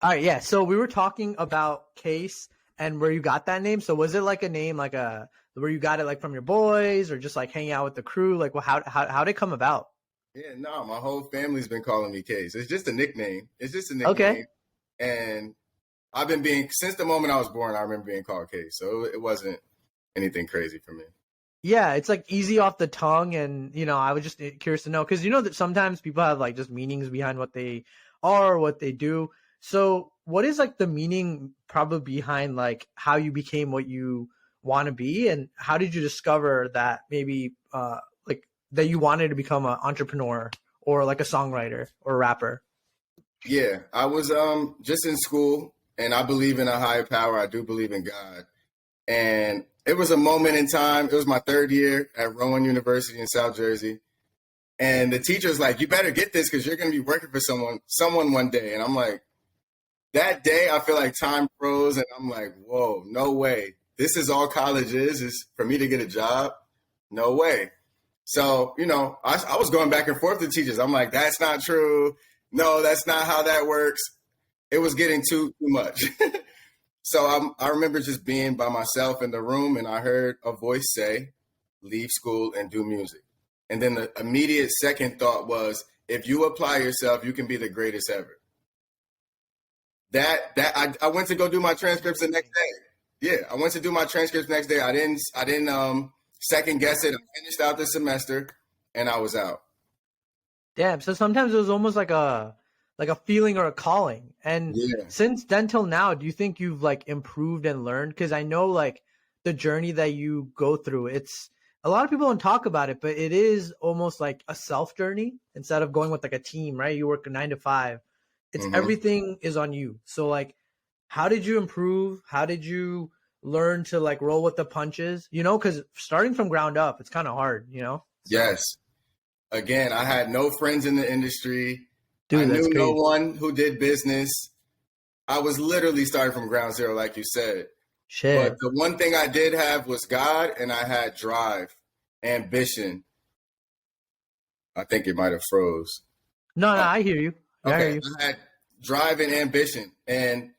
All right, yeah. So we were talking about KASE and where you got that name. So was it like a name, like a where you got it, like from your boys, or just like hanging out with the crew? Like, well, how did it come about? Yeah, no, my whole family's been calling me Case. It's just a nickname. It's just a Okay. nickname. And I've been since the moment I was born, I remember being called Case. So it wasn't anything crazy for me. Yeah, it's like easy off the tongue, and I was just curious to know because that sometimes people have like just meanings behind what they are, what they do. So, what is like the meaning probably behind like how you became what you want to be, and how did you discover that maybe like that you wanted to become an entrepreneur or like a songwriter or a rapper? Yeah, I was just in school, and I believe in a higher power. I do believe in God. And it was a moment in time. It was my third year at Rowan University in South Jersey. And the teacher's like, you better get this because you're going to be working for someone one day. And I'm like, that day, I feel like time froze. And I'm like, whoa, no way. This is all college is for me to get a job? No way. So, I was going back and forth with teachers. I'm like, that's not true. No, that's not how that works. It was getting too much. So I remember just being by myself in the room, and I heard a voice say, leave school and do music. And then the immediate second thought was, if you apply yourself, you can be the greatest ever. I went to go do my transcripts the next day. Yeah, I went to do my transcripts the next day. I didn't second guess it. I finished out the semester, and I was out. Damn. So sometimes it was almost like a feeling or a calling. And since then till now, do you think you've like improved and learned? Because I know like the journey that you go through, it's a lot of people don't talk about it, but it is almost like a self journey instead of going with like a team, right? You work a 9 to 5. It's everything is on you. So like, how did you improve? How did you learn to like roll with the punches? Because starting from ground up, it's kind of hard, So. Yes. Again, I had no friends in the industry. Dude, I knew crazy. no one who did business. I was literally starting from ground zero, like you said. Shit. But the one thing I did have was God, and I had drive, ambition. I think it might have froze. No, I hear you. Okay, I hear you. I had drive and ambition. And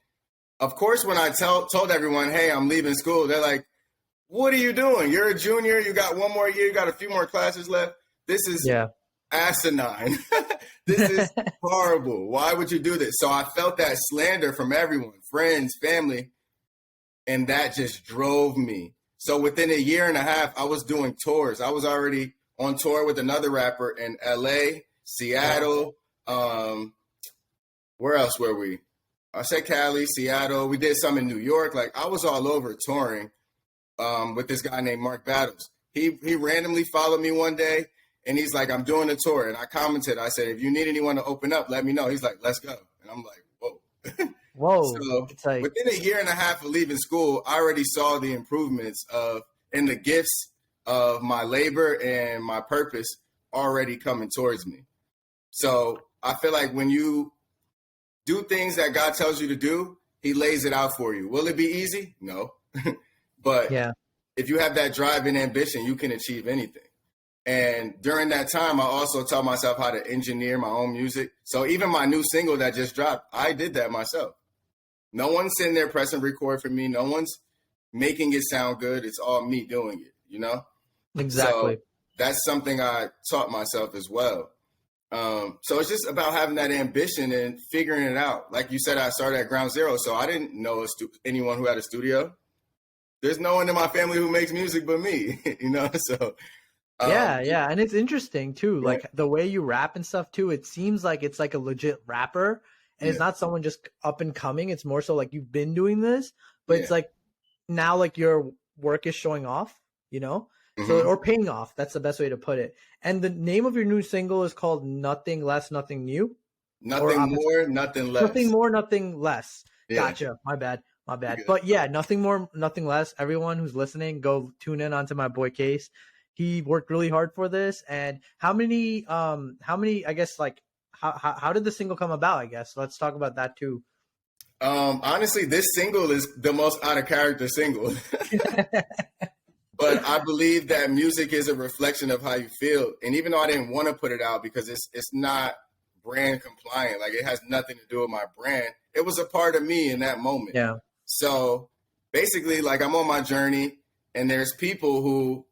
of course, when I told everyone, hey, I'm leaving school, they're like, what are you doing? You're a junior. You got one more year. You got a few more classes left. This is asinine. This is horrible. Why would you do this? So I felt that slander from everyone, friends, family, and that just drove me. So within a year and a half, I was doing tours. I was already on tour with another rapper in LA, Seattle. Where else were we? I said Cali, Seattle. We did some in New York. Like I was all over touring with this guy named Mark Battles. He randomly followed me one day. And he's like, I'm doing a tour. And I commented, I said, if you need anyone to open up, let me know. He's like, let's go. And I'm like, whoa. Whoa. So within a year and a half of leaving school, I already saw the improvements and the gifts of my labor and my purpose already coming towards me. So I feel like when you do things that God tells you to do, he lays it out for you. Will it be easy? No. But if you have that drive and ambition, you can achieve anything. And during that time, I also taught myself how to engineer my own music. So even my new single that just dropped, I did that myself. No one's sitting there pressing record for me. No one's making it sound good. It's all me doing it, Exactly. So that's something I taught myself as well. So it's just about having that ambition and figuring it out. Like you said, I started at ground zero, so I didn't know anyone who had a studio. There's no one in my family who makes music but me, so... Yeah. And it's interesting too. Like the way you rap and stuff too, it seems like it's like a legit rapper and it's not someone just up and coming. It's more so like you've been doing this, but it's like now like your work is showing off, so, or paying off. That's the best way to put it. And the name of your new single is called Nothing Less, Nothing New. Nothing more, nothing less. Nothing more, nothing less. Yeah. Gotcha. My bad. But yeah, nothing more, nothing less. Everyone who's listening, go tune in onto my boy KASE. He worked really hard for this. And how many, I guess, like, how did the single come about? I guess let's talk about that too. Honestly, this single is the most out of character single. But I believe that music is a reflection of how you feel. And even though I didn't want to put it out because it's not brand compliant, like it has nothing to do with my brand, it was a part of me in that moment. Yeah. So basically, like I'm on my journey and there's people who,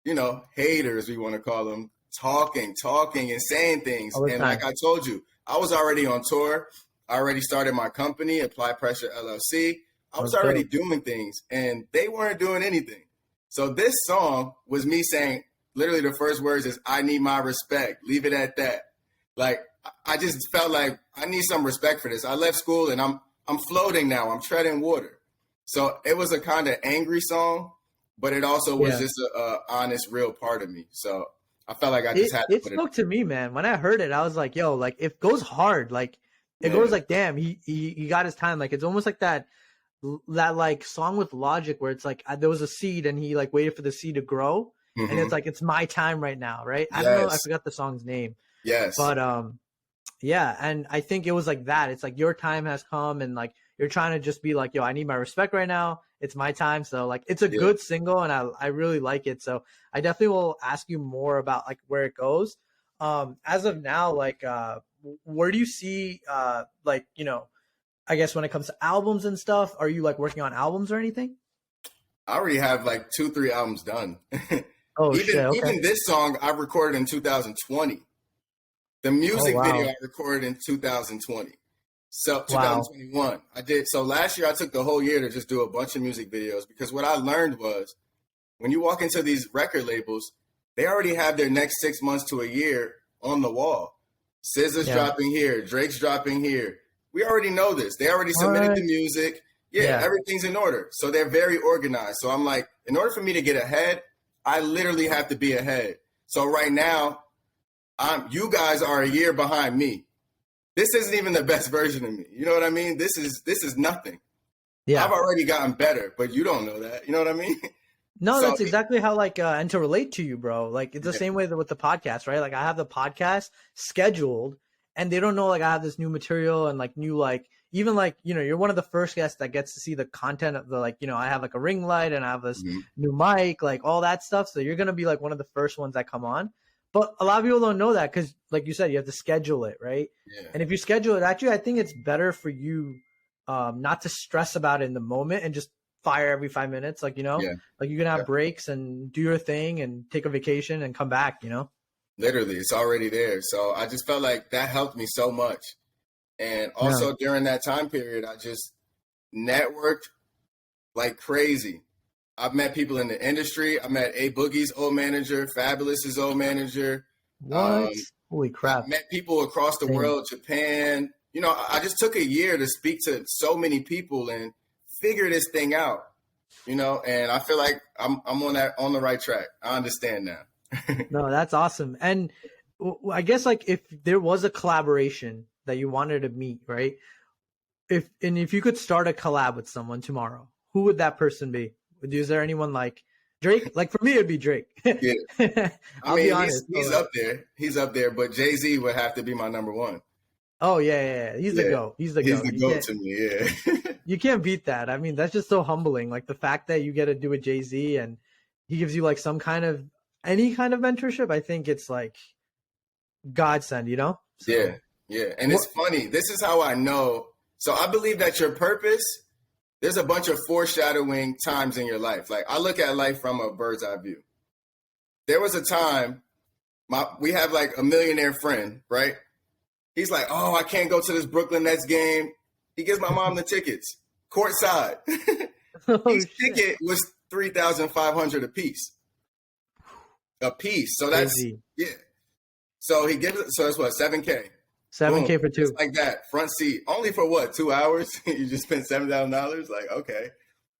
you know, haters, we want to call them, talking and saying things. And like I told you, I was already on tour. I already started my company, Applypressure LLC. I was already doing things and they weren't doing anything. So this song was me saying, literally the first words is, I need my respect. Leave it at that. Like, I just felt like I need some respect for this. I left school and I'm floating now. I'm treading water. So it was a kind of angry song, but it also was just a honest, real part of me. So I felt like I just had to put it. It spoke to me, man. When I heard it, I was like, yo, like it goes hard. Like it goes like, damn, he got his time. Like it's almost like that like song with Logic where it's like there was a seed and he like waited for the seed to grow and it's like it's my time right now, right? I don't know, I forgot the song's name. Yes. But yeah, and I think it was like that. It's like your time has come and like you're trying to just be like, yo, I need my respect right now. It's my time. So like it's a good single and I really like it. So I definitely will ask you more about like where it goes. As of now, like where do you see like, you know, I guess when it comes to albums and stuff, are you like working on albums or anything? I already have like 2-3 albums done. Oh, shit. Okay. Even this song I recorded in 2020. The music video I recorded in 2020. So 2021. I did. So last year I took the whole year to just do a bunch of music videos because what I learned was when you walk into these record labels, they already have their next 6 months to a year on the wall. SZA's dropping here. Drake's dropping here. We already know this. They already submitted the music. Yeah, everything's in order. So they're very organized. So I'm like, in order for me to get ahead, I literally have to be ahead. So right now, you guys are a year behind me. This isn't even the best version of me. You know what I mean? This is nothing. Yeah. I've already gotten better, but you don't know that. You know what I mean? No, so, that's exactly how like and to relate to you, bro. Like it's the same way with the podcast, right? Like I have the podcast scheduled and they don't know like I have this new material and like new like even like, you know, you're one of the first guests that gets to see the content of the like, you know, I have like a ring light and I have this new mic, like all that stuff. So you're going to be like one of the first ones that come on. But a lot of people don't know that because like you said, you have to schedule it, right? Yeah. And if you schedule it, actually, I think it's better for you not to stress about it in the moment and just fire every 5 minutes. Like, you know, like you can have breaks and do your thing and take a vacation and come back, you know? Literally, it's already there. So I just felt like that helped me so much. And also during that time period, I just networked like crazy. I've met people in the industry. I met A Boogie's old manager, Fabulous's old manager. What? Holy crap. I met people across the world, Japan. You know, I just took a year to speak to so many people and figure this thing out, you know, and I feel like I'm on the right track. I understand now. No, that's awesome. And I guess like if there was a collaboration that you wanted to meet, right? If you could start a collab with someone tomorrow, who would that person be? Is there anyone like Drake? Like for me, it'd be Drake. Yeah. I'll be honest. He's up there. He's up there, but Jay-Z would have to be my number one. Oh yeah. He's the GOAT. He's the GOAT to me. Yeah. You can't beat that. I mean, that's just so humbling. Like the fact that you get to do with Jay-Z and he gives you like any kind of mentorship. I think it's like godsend, you know? So, yeah. And it's funny. This is how I know. So I believe that your purpose, there's a bunch of foreshadowing times in your life. Like I look at life from a bird's eye view. There was a time we have like a millionaire friend, right? He's like, oh, I can't go to this Brooklyn Nets game. He gives my mom the tickets, courtside. Each ticket was $3,500 a piece. So that's crazy. So he gives it. So that's what, $7K. $7K for two. Just like that, front seat. Only for what, 2 hours? You just spent $7,000. Like, okay.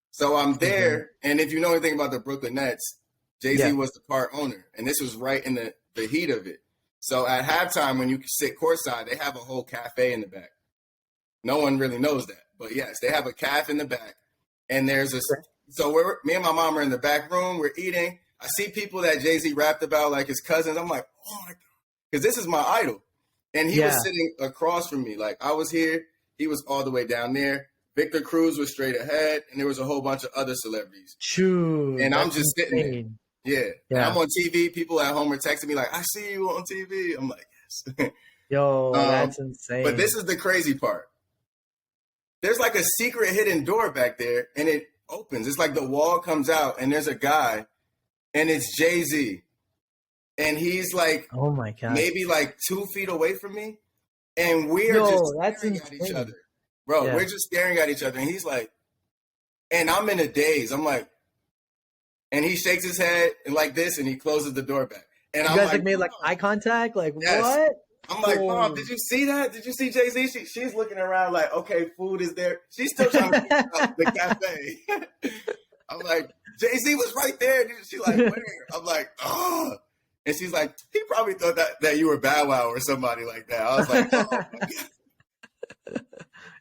So I'm there, and if you know anything about the Brooklyn Nets, Jay-Z was the part owner, and this was right in the heat of it. So at halftime, when you sit courtside, they have a whole cafe in the back. No one really knows that, but yes, they have a cafe in the back, and there's so me and my mom are in the back room. We're eating. I see people that Jay-Z rapped about, like his cousins. I'm like, oh my God, because this is my idol. And he was sitting across from me. Like, I was here, he was all the way down there. Victor Cruz was straight ahead, and there was a whole bunch of other celebrities. True. And I'm just sitting there. Yeah. And I'm on TV. People at home are texting me like, I see you on TV. I'm like, yes. Yo, that's insane. But this is the crazy part. There's like a secret hidden door back there, and it opens. It's like the wall comes out, and there's a guy, and it's Jay-Z. And he's like, oh my God, maybe like 2 feet away from me. And we're just staring at each other. Bro, we're just staring at each other. And he's like, and I'm in a daze. I'm like, and he shakes his head and like this, and he closes the door back. And you guys like made like eye contact? Like, what? I'm like, Mom, did you see that? Did you see Jay-Z? She's looking around like, okay, food is there. She's still trying to figure out the cafe. I'm like, Jay-Z was right there. She's like, where? I'm like, oh. And she's like, he probably thought that you were Bow Wow or somebody like that. I was like, oh my God.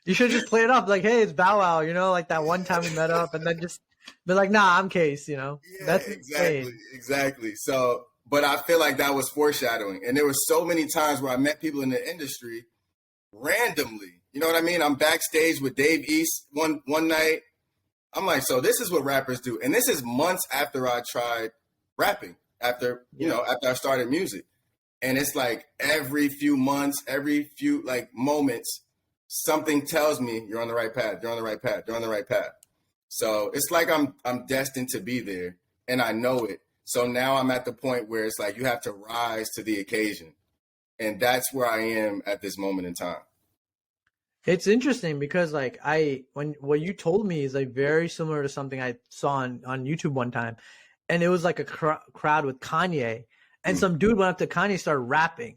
You should just play it up like, hey, it's Bow Wow, you know, like that one time we met up, and then just be like, nah, I'm Case, you know. Yeah, that's insane. Exactly. So, but I feel like that was foreshadowing. And there were so many times where I met people in the industry randomly. You know what I mean? I'm backstage with Dave East one night. I'm like, so this is what rappers do. And this is months after I tried rapping. After I started music. And it's like every few months, every few like moments, something tells me you're on the right path, you're on the right path, you're on the right path. So it's like I'm destined to be there, and I know it. So now I'm at the point where it's like you have to rise to the occasion. And that's where I am at this moment in time. It's interesting because like when what you told me is like very similar to something I saw on YouTube one time. And it was like a crowd with Kanye, and some dude went up to Kanye, started rapping.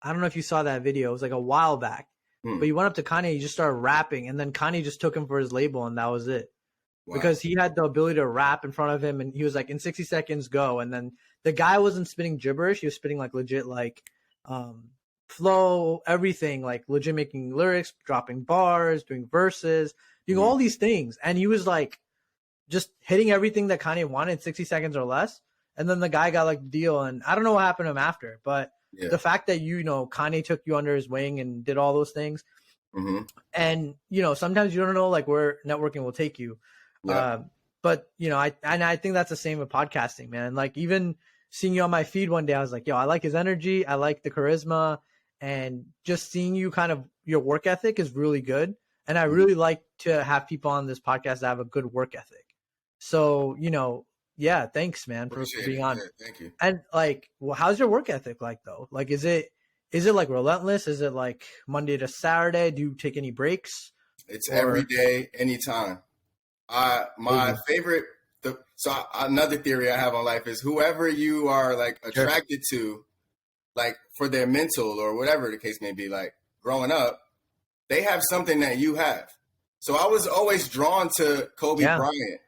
I don't know if you saw that video. It was like a while back, but he went up to Kanye, he just started rapping, and then Kanye just took him for his label, and that was it. Wow. Because he had the ability to rap in front of him, and he was like, in 60 seconds, go. And then the guy wasn't spitting gibberish. He was spitting like legit, like flow, everything, like legit making lyrics, dropping bars, doing verses, doing all these things. And he was like, just hitting everything that Kanye wanted in 60 seconds or less. And then the guy got like the deal. And I don't know what happened to him after, but the fact that, Kanye took you under his wing and did all those things. And, sometimes you don't know like where networking will take you. Yeah. But, I think that's the same with podcasting, man. Like even seeing you on my feed one day, I was like, yo, I like his energy. I like the charisma, and just seeing you kind of your work ethic is really good. And I really like to have people on this podcast that have a good work ethic. So, thanks, man, for being on. Yeah, thank you. And like, how's your work ethic like though? Like, is it like relentless? Is it like Monday to Saturday? Do you take any breaks? It's every day, anytime. Favorite. Another theory I have on life is whoever you are like attracted to, like for their mental or whatever the case may be, like growing up, they have something that you have. So I was always drawn to Kobe Bryant.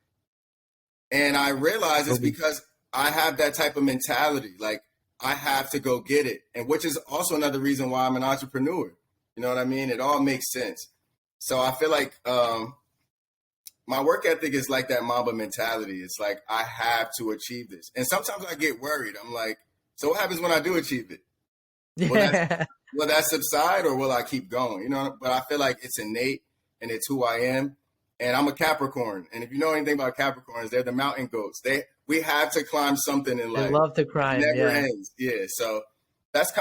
And I realized it's because I have that type of mentality. Like I have to go get it. And which is also another reason why I'm an entrepreneur. You know what I mean? It all makes sense. So I feel like my work ethic is like that Mamba mentality. It's like, I have to achieve this. And sometimes I get worried. I'm like, so what happens when I do achieve it? Will that subside or will I keep going? But I feel like it's innate and it's who I am. And I'm a Capricorn. And if you know anything about Capricorns, they're the mountain goats. We have to climb something in life. They love to climb. It never ends. Yeah. So that's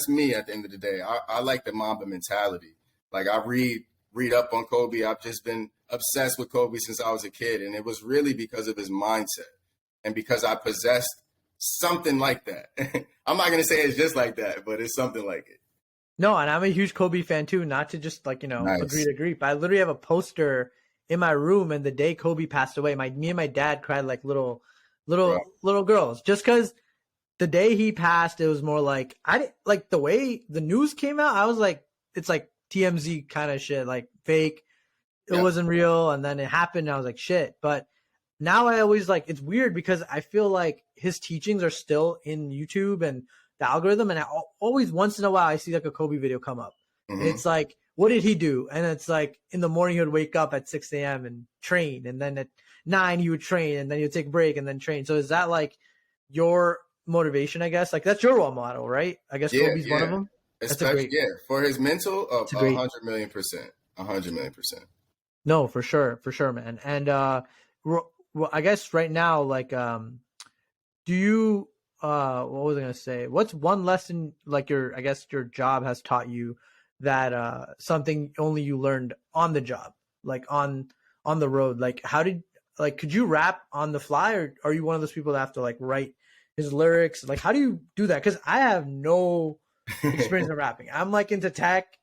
me at the end of the day. I like the Mamba mentality. Like I read up on Kobe. I've just been obsessed with Kobe since I was a kid. And it was really because of his mindset and because I possessed something like that. I'm not going to say it's just like that, but it's something like it. No, and I'm a huge Kobe fan too, not to just like, Nice. agree. But I literally have a poster in my room, and the day Kobe passed away, me and my dad cried like little girls, just because the day he passed, it was more like, I didn't like the way the news came out. I was like, it's like TMZ kind of shit, like fake. It wasn't real. And then it happened. And I was like, shit. But now I always like, it's weird because I feel like his teachings are still in YouTube and the algorithm. And I always, once in a while, I see like a Kobe video come up. Mm-hmm. It's like, what did he do? And it's like in the morning, he would wake up at 6 a.m. and train. And then at 9, he would train, and then he would take a break and then train. So is that like your motivation, I guess? Like that's your role model, right? I guess Kobe's one of them. That's a great. Yeah, for his mental, It's a a great. 100 million%, 100 million%. No, for sure, man. And well, I guess right now, like, do you what was I gonna say? What's one lesson like I guess your job has taught you that something only you learned on the job, like on the road? Like could you rap on the fly, or are you one of those people that have to like write his lyrics? Like how do you do that? Because I have no experience in rapping. I'm like into tech.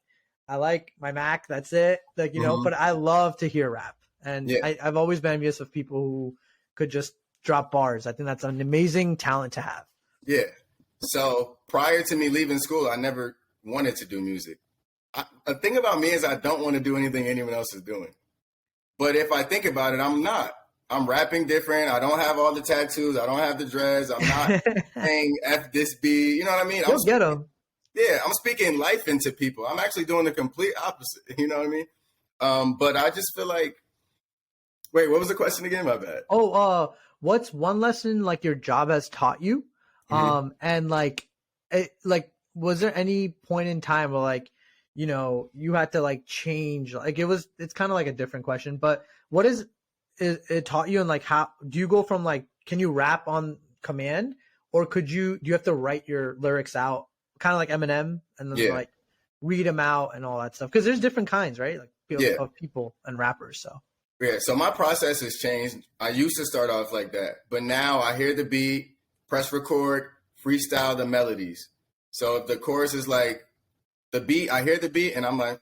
I like my Mac, that's it. Like, but I love to hear rap. And Yeah, I've always been envious of people who could just drop bars. I think that's an amazing talent to have. yeah. So prior to me leaving school, I never wanted to do music. The thing about me is I don't want to do anything anyone else is doing. But if I think about it, I'm not. I'm rapping different. I don't have all the tattoos. I don't have the dreads. I'm not saying F this B. You know what I mean? You'll get them. Yeah, I'm speaking life into people. I'm actually doing the complete opposite. You know what I mean? But I just feel like, wait, what was the question again? My bad. Oh, what's one lesson like your job has taught you? And like, was there any point in time where like, you had to like change? Like it's kind of like a different question, but what is it taught you, and like how do you go from like, can you rap on command, or do you have to write your lyrics out? Kind of like Eminem, and then like read them out and all that stuff, because there's different kinds, right? Like of people and rappers. So so my process has changed. I used to start off like that, but now I hear the beat, press record, freestyle the melodies. So if the chorus is like the beat, I hear the beat and I'm like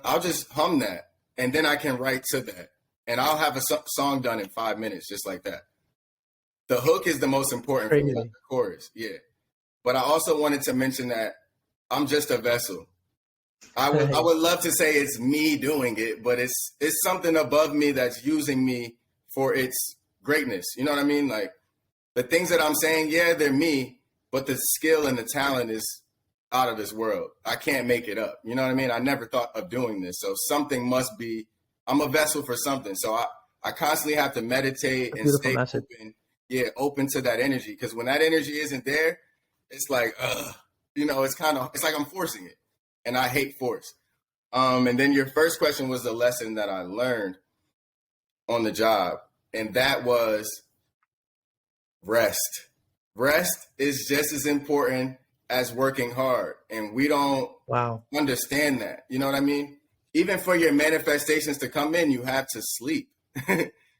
I'll just hum that, and then I can write to that, and I'll have a song done in 5 minutes, just like that. The hook is the most important for me, like the chorus, yeah. But I also wanted to mention that I'm just a vessel. I would love to say it's me doing it, but it's something above me that's using me for its greatness. You know what I mean? Like the things that I'm saying, yeah, they're me, but the skill and the talent is out of this world. I can't make it up. You know what I mean? I never thought of doing this. So something must be, I'm a vessel for something. So I constantly have to meditate and stay open. Yeah, open to that energy, because when that energy isn't there, it's like, it's like I'm forcing it, and I hate force. And then your first question was the lesson that I learned on the job, and that was rest. Rest is just as important as working hard, and we don't understand that. You know what I mean? Even for your manifestations to come in, you have to sleep.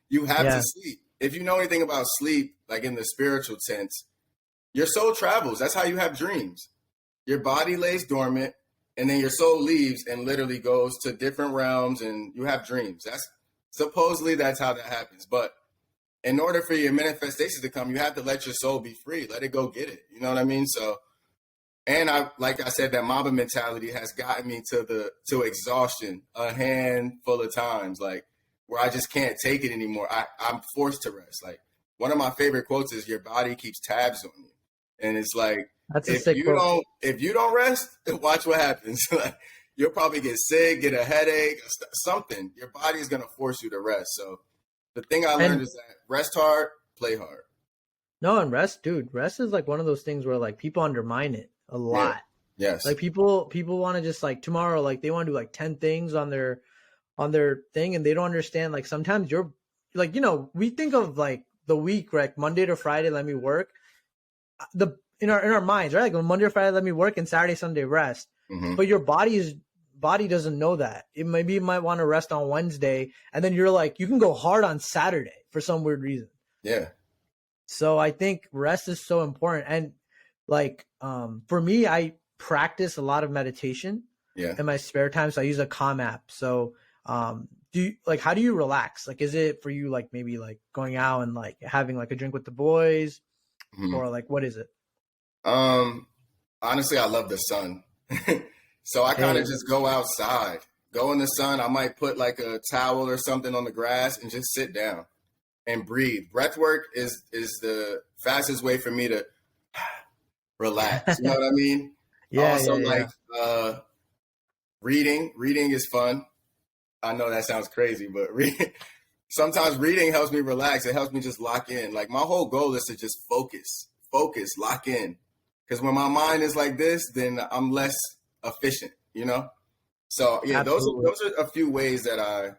You have to sleep. If you know anything about sleep, like in the spiritual sense, your soul travels. That's how you have dreams. Your body lays dormant, and then your soul leaves and literally goes to different realms, and you have dreams. Supposedly that's how that happens. But in order for your manifestations to come, you have to let your soul be free. Let it go get it. You know what I mean? So, and like I said, that Mamba mentality has gotten me to exhaustion a handful of times. Like, where I just can't take it anymore. I'm forced to rest. Like, one of my favorite quotes is, your body keeps tabs on you. And it's like, if you don't rest, watch what happens. Like, you'll probably get sick, get a headache, something. Your body is going to force you to rest. So the thing I learned is that rest hard, play hard. No, and rest is like one of those things where like people undermine it a lot. Yeah. Yes. Like people want to just like tomorrow, like they want to do like 10 things on their thing, and they don't understand, like sometimes you're like, we think of like the week, right? Monday to Friday, let me work. In our minds, right? Like Monday to Friday, let me work, and Saturday, Sunday, rest. But your body doesn't know that. Maybe you might want to rest on Wednesday, and then you're like, you can go hard on Saturday for some weird reason. Yeah. So I think rest is so important. And like, for me, I practice a lot of meditation in my spare time. So I use a Calm app. So, how do you relax? Like, is it for you, like maybe like going out and like having like a drink with the boys, or like, what is it? Honestly, I love the sun. So I kind of just go outside, go in the sun. I might put like a towel or something on the grass and just sit down and breathe. Breath work is the fastest way for me to relax. You know what I mean? Reading is fun. I know that sounds crazy, but sometimes reading helps me relax. It helps me just lock in. Like, my whole goal is to just focus, lock in. Because when my mind is like this, then I'm less efficient, you know? So yeah, Absolutely. those are a few ways that I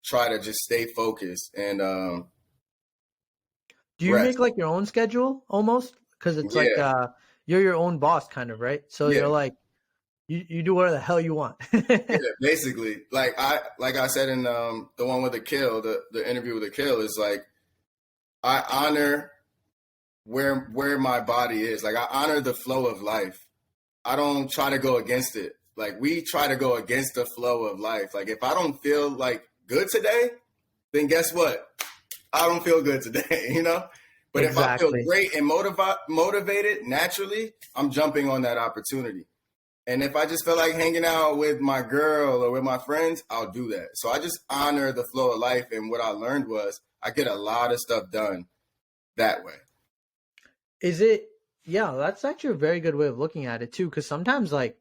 try to just stay focused and Do you make rest. like your own schedule almost? Because it's like Yeah, you're your own boss kind of, right? So yeah, you're like you do whatever the hell you want. yeah. Basically, like I said in the one with the kill, the interview with the kill is like I honor where my body is. Like I honor the flow of life. I don't try to go against it. Like we try to go against the flow of life. Like if I don't feel like good today, then guess what? I don't feel good today, you know? But if I feel Exactly. great and motivated naturally, I'm jumping on that opportunity. And if I just feel like hanging out with my girl or with my friends, I'll do that. So I just honor the flow of life. And what I learned was I get a lot of stuff done that way. Is it? Yeah, that's actually a very good way of looking at it too. Because sometimes like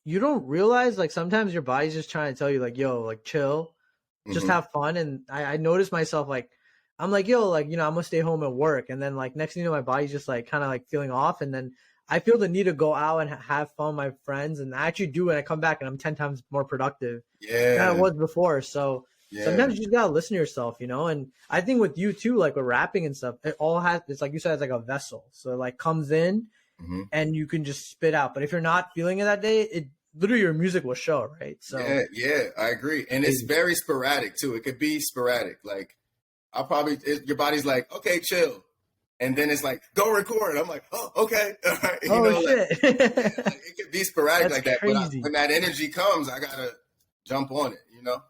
you don't realize like sometimes your body's just trying to tell you like, yo, like chill, just Mm-hmm. have fun. And I noticed myself like I'm like, yo, like, you know, I'm gonna stay home and work. And then like next thing you know, my body's just like kind of like feeling off. And then I feel the need to go out and have fun with my friends. And I actually do, and I come back and I'm 10 times more productive than I Yeah. was before. So Yeah. sometimes you just gotta listen to yourself, you know. And I think with you too, like with rapping and stuff, it all has, it's like you said, it's like a vessel. So it like comes in Mm-hmm. and you can just spit out. But if you're not feeling it that day, it literally your music will show, right? So Yeah. Yeah. I agree. And it's very sporadic too. It could be sporadic. Like your body's like, okay, chill. And then it's like, go record. I'm like, oh, okay. All right. You oh know, like, shit. yeah, like it could be sporadic That's like that. But crazy. when that energy comes, I got to jump on it, you know?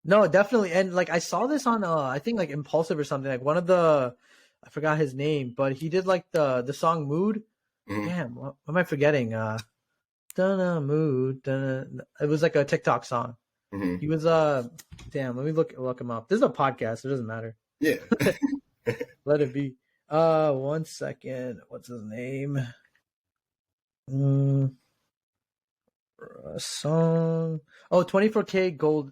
No, definitely. And like I saw this on I think like Impulsive or something. Like one of the I forgot his name, but he did like the song Mood. Mm-hmm. Damn, what am I forgetting? Dun Mood. Dun, it was like a TikTok song. Mm-hmm. He was damn, let me look him up. This is a podcast, so it doesn't matter. Yeah. Let it be. One second. What's his name? Mm, song. Oh, 24K gold.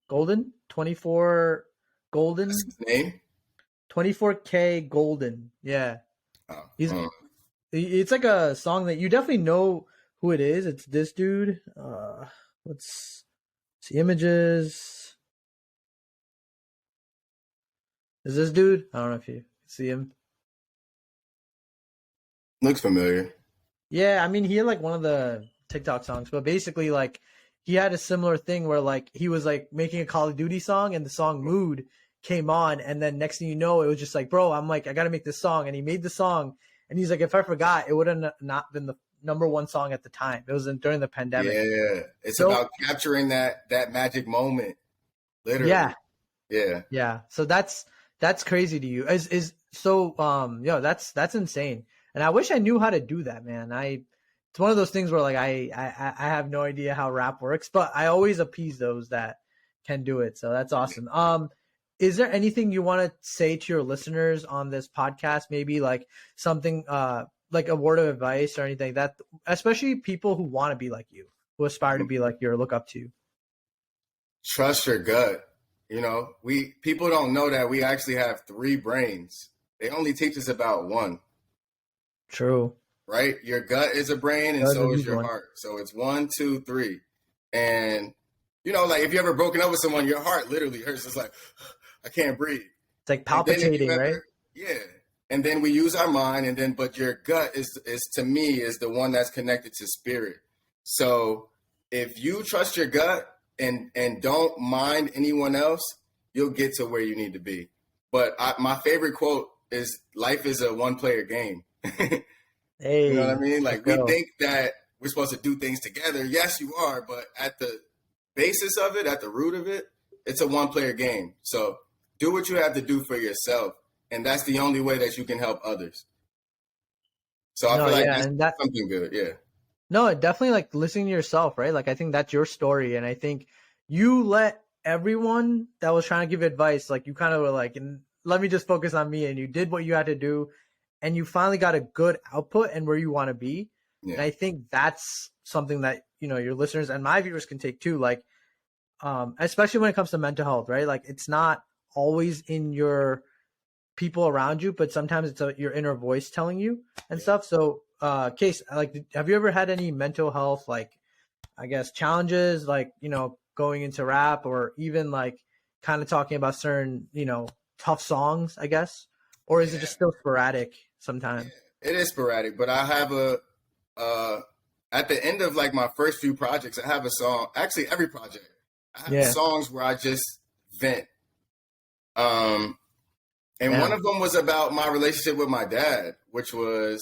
Golden? 24 That's golden? his name. 24K golden. Yeah. Oh, He's it's like a song that you definitely know who it is. It's this dude. Let's see images. Is this dude? I don't know if you see him. looks familiar. Yeah, I mean he had like one of the TikTok songs, but basically like he had a similar thing where like he was like making a Call of Duty song and the song Mood came on and then next thing you know it was just like, bro, I'm like I got to make this song, and he made the song and he's like, if I forgot, it would have not been the number one song at the time. It was during the pandemic. Yeah. It's So about capturing that magic moment, literally. yeah, Yeah. yeah. So that's crazy to you. Is so yo, that's insane. And I wish I knew how to do that, man. It's one of those things where like I have no idea how rap works, but I always appease those that can do it. So that's awesome. Is there anything you want to say to your listeners on this podcast? Maybe like something like a word of advice or anything that, especially people who want to be like you, who aspire to be like you or look up to you. Trust your gut. You know, people don't know that we actually have 3 brains. They only teach us about 1. True. Right? Your gut is a brain, and That's a so is huge your one. heart. So it's 1, 2, 3. And you know, like if you ever broken up with someone, your heart literally hurts. It's like I can't breathe. It's like And then if you palpitating, right? ever, yeah. And then we use our mind, and then but your gut is to me is the one that's connected to spirit. So if you trust your gut and don't mind anyone else, you'll get to where you need to be. But my favorite quote is, "Life is a one-player game." You know what I Hey, mean? let's Like we go. think that we're supposed to do things together. Yes, you are, but at the basis of it, at the root of it, it's a one-player game. So do what you have to do for yourself, and that's the only way that you can help others. So I No, feel like yeah, that's and that something good. Yeah. no, definitely like listening to yourself, right? Like I think that's your story, and I think you let everyone that was trying to give advice, like you kind of were like, and let me just focus on me, and you did what you had to do, and you finally got a good output and where you want to be. And Yeah. I think that's something that your listeners and my viewers can take too. Like, especially when it comes to mental health, right? Like it's not always in your people around you, but sometimes it's your inner voice telling you and stuff. So, Case, like, have you ever had any mental health, like, I guess, challenges, like, going into rap, or even like kind of talking about certain, tough songs, I guess? Or is it just still sporadic sometimes? Yeah, it is sporadic, but I have at the end of like my first few projects, I have a song, actually every project, I have songs where I just vent. And one of them was about my relationship with my dad, which was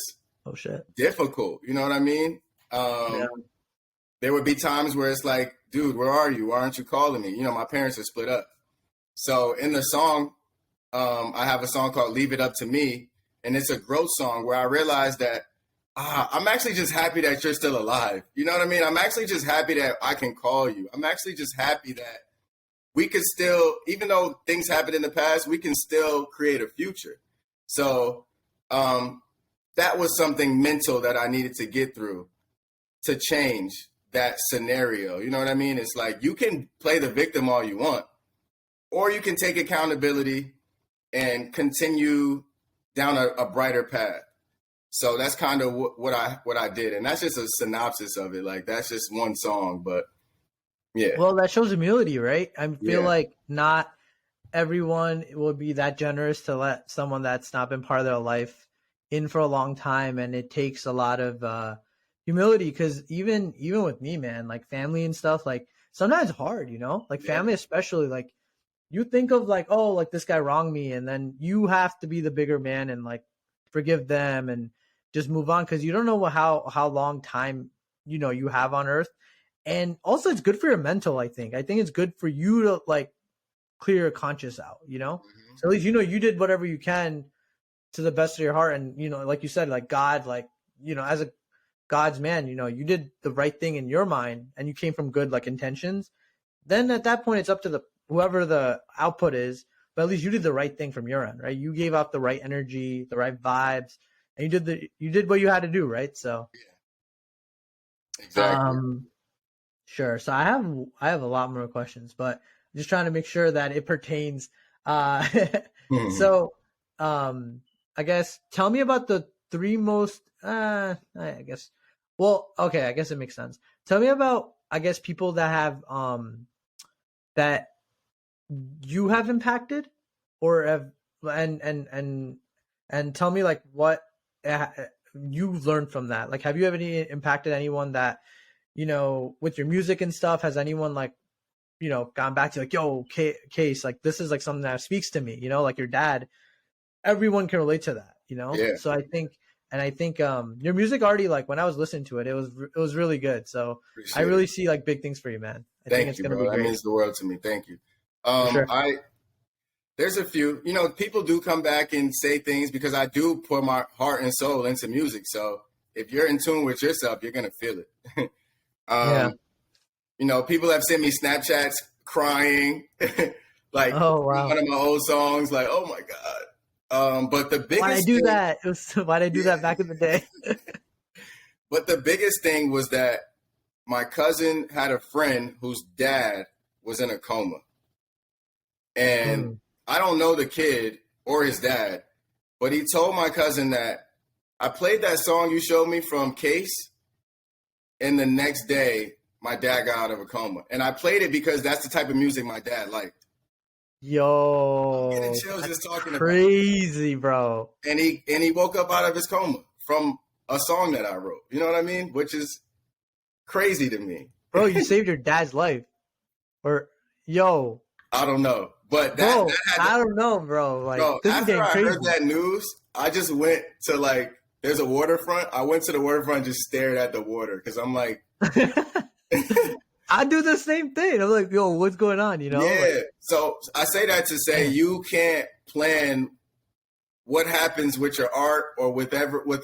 difficult. You know what I mean? There would be times where it's like, dude, where are you? Why aren't you calling me? My parents are split up. So in the song, I have a song called Leave It Up to Me. And it's a growth song where I realized that I'm actually just happy that you're still alive. You know what I mean? I'm actually just happy that I can call you. I'm actually just happy that we could still, even though things happened in the past, we can still create a future. So that was something mental that I needed to get through to change that scenario. You know what I mean? It's like, you can play the victim all you want, or you can take accountability and continue down a brighter path. So that's kind of what I did. And that's just a synopsis of it. Like, that's just one song, but yeah. Well, that shows humility, right? I feel like not everyone will be that generous to let someone that's not been part of their life in for a long time. And it takes a lot of humility, because even with me, man, like family and stuff, like sometimes it's hard, like family especially, like you think of like, oh, like this guy wronged me, and then you have to be the bigger man and like forgive them and just move on, because you don't know how long time you have on earth. And also it's good for your mental. I think it's good for you to like clear your conscience out, so at least you did whatever you can to the best of your heart. And like you said, like God, like as a God's man, you did the right thing in your mind, and you came from good like intentions. Then at that point, it's up to whoever the output is, but at least you did the right thing from your end, right? You gave out the right energy, the right vibes, and you did what you had to do, right? So exactly. Sure. So I have a lot more questions, but I'm just trying to make sure that it pertains. So I guess tell me about the three most I guess I guess it makes sense. Tell me about, I guess, people that have that you have impacted, or have, and tell me like what you've learned from that. Like, have you ever impacted anyone that, with your music and stuff? Has anyone like, gone back to like, yo, Case, like this is like something that speaks to me, like your dad? Everyone can relate to that, So I think your music already, like when I was listening to it, it was really good. So I really see like big things for you, man. I think it's gonna be great. That means the world to me. Thank you. Sure. There's a few, people do come back and say things, because I do pour my heart and soul into music. So if you're in tune with yourself, you're going to feel it. People have sent me Snapchats crying, like one of my old songs, like, oh my God. But the biggest why'd I do that back in the day? But the biggest thing was that my cousin had a friend whose dad was in a coma. And I don't know the kid or his dad, but he told my cousin that I played that song you showed me from KASE, and the next day my dad got out of a coma. And I played it because that's the type of music my dad liked. Yo, I'm getting chills just talking crazy, bro. And he woke up out of his coma from a song that I wrote. You know what I mean? Which is crazy to me. Bro, you saved your dad's life. Or I don't know. But I don't know, bro. Like, bro, this after is I crazy. heard that news, I just went to like, there's a waterfront. I went to the waterfront and just stared at the water, because I'm like, I do the same thing. I'm like, yo, what's going on? Yeah. Like, so I say that to say you can't plan what happens with your art or with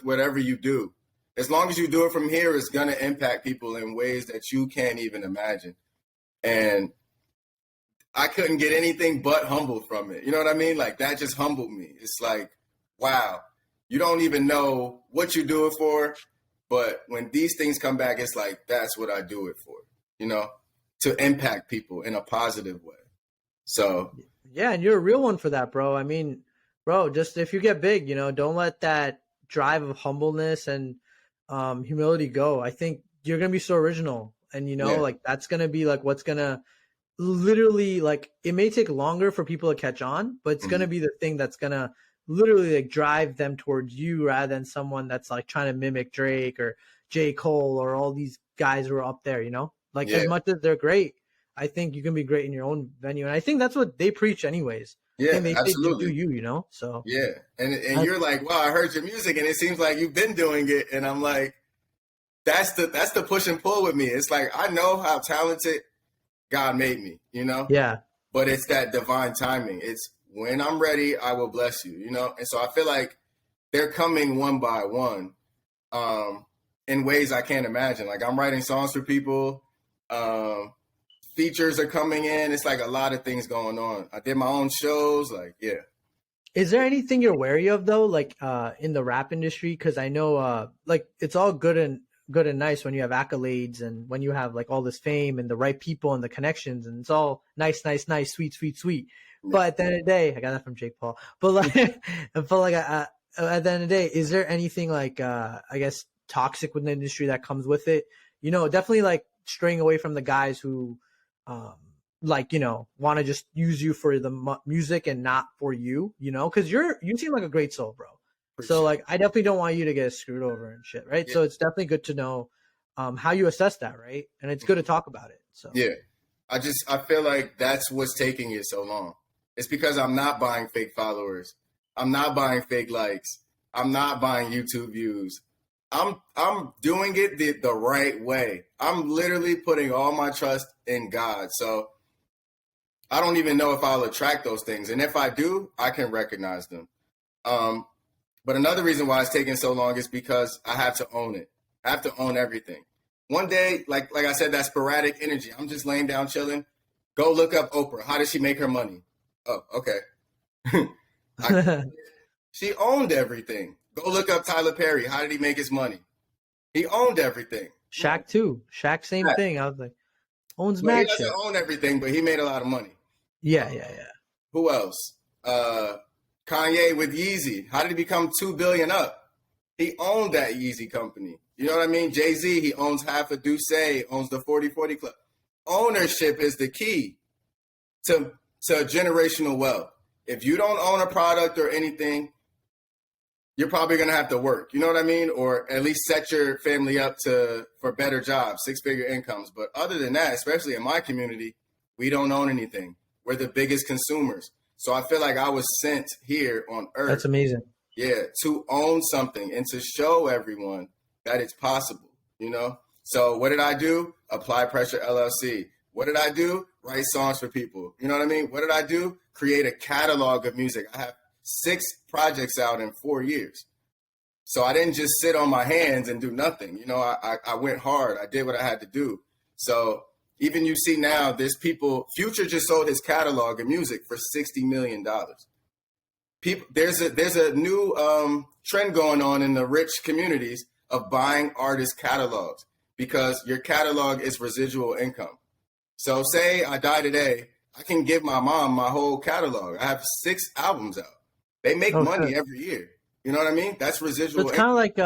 whatever you do. As long as you do it from here, it's gonna impact people in ways that you can't even imagine. And I couldn't get anything but humbled from it. You know what I mean? Like, that just humbled me. It's like, wow, you don't even know what you do it for. But when these things come back, it's like, that's what I do it for, to impact people in a positive way. So. Yeah, and you're a real one for that, bro. I mean, bro, just if you get big, don't let that drive of humbleness and humility go. I think you're gonna be so original, and Yeah. like that's gonna be like what's gonna literally, like, it may take longer for people to catch on, but it's gonna be the thing that's gonna literally like drive them towards you rather than someone that's like trying to mimic Drake or J. Cole or all these guys who are up there, like as much as they're great, I think you can be great in your own venue. And I think that's what they preach anyways. I Yeah, think they say just do absolutely. you, so Yeah. And you're like, wow, I heard your music and it seems like you've been doing it. And I'm like, that's the push and pull with me. It's like, I know how talented God made me, yeah. but it's that divine timing. It's when I'm ready, I will bless you, And so I feel like they're coming one by one, in ways I can't imagine. Like I'm writing songs for people, features are coming in. It's like a lot of things going on. I did my own shows, like, yeah. Is there anything you're wary of though, like in the rap industry? Because I know like it's all good and nice when you have accolades and when you have like all this fame and the right people and the connections, and it's all nice, sweet. Yeah. But at the end of the day, I got that from Jake Paul. But like, at the end of the day, is there anything like I guess toxic within the industry that comes with it? Definitely like straying away from the guys who like want to just use you for the music and not for you, because you seem like a great soul, bro. So like I definitely don't want you to get screwed over and shit, right? Yeah. So it's definitely good to know how you assess that, right? And it's good to talk about it. So yeah, I feel like that's what's taking it so long. It's because I'm not buying fake followers. I'm not buying fake likes. I'm not buying YouTube views. I'm doing it the right way. I'm literally putting all my trust in God. So I don't even know if I'll attract those things. And if I do, I can recognize them. But another reason why it's taking so long is because I have to own it. I have to own everything. One day, like I said, that sporadic energy. I'm just laying down chilling. Go look up Oprah. How does she make her money? Oh, okay. She owned everything. Go look up Tyler Perry. How did he make his money? He owned everything. Shaq too. Shaq, same thing. I was like, owns mad shit. He doesn't own everything, but he made a lot of money. Yeah. Who else? Kanye with Yeezy. How did he become $2 billion up? He owned that Yeezy company. You know what I mean? Jay-Z, he owns half of Douce, owns the 40/40 Club. Ownership is the key to generational wealth. If you don't own a product or anything, you're probably going to have to work. You know what I mean? Or at least set your family up for better jobs, 6-figure incomes. But other than that, especially in my community, we don't own anything. We're the biggest consumers. So I feel like I was sent here on earth. That's amazing. Yeah, to own something and to show everyone that it's possible, So what did I do? Apply Pressure LLC. What did I do? Write songs for people. You know what I mean? What did I do? Create a catalog of music. I have 6 projects out in 4 years. So I didn't just sit on my hands and do nothing. I went hard. I did what I had to do. So even you see now, there's people, Future just sold his catalog of music for $60 million. There's a new trend going on in the rich communities of buying artist catalogs because your catalog is residual income. So say I die today, I can give my mom my whole catalog. I have 6 albums out. They make money every year. You know what I mean? That's residual. It's kind of like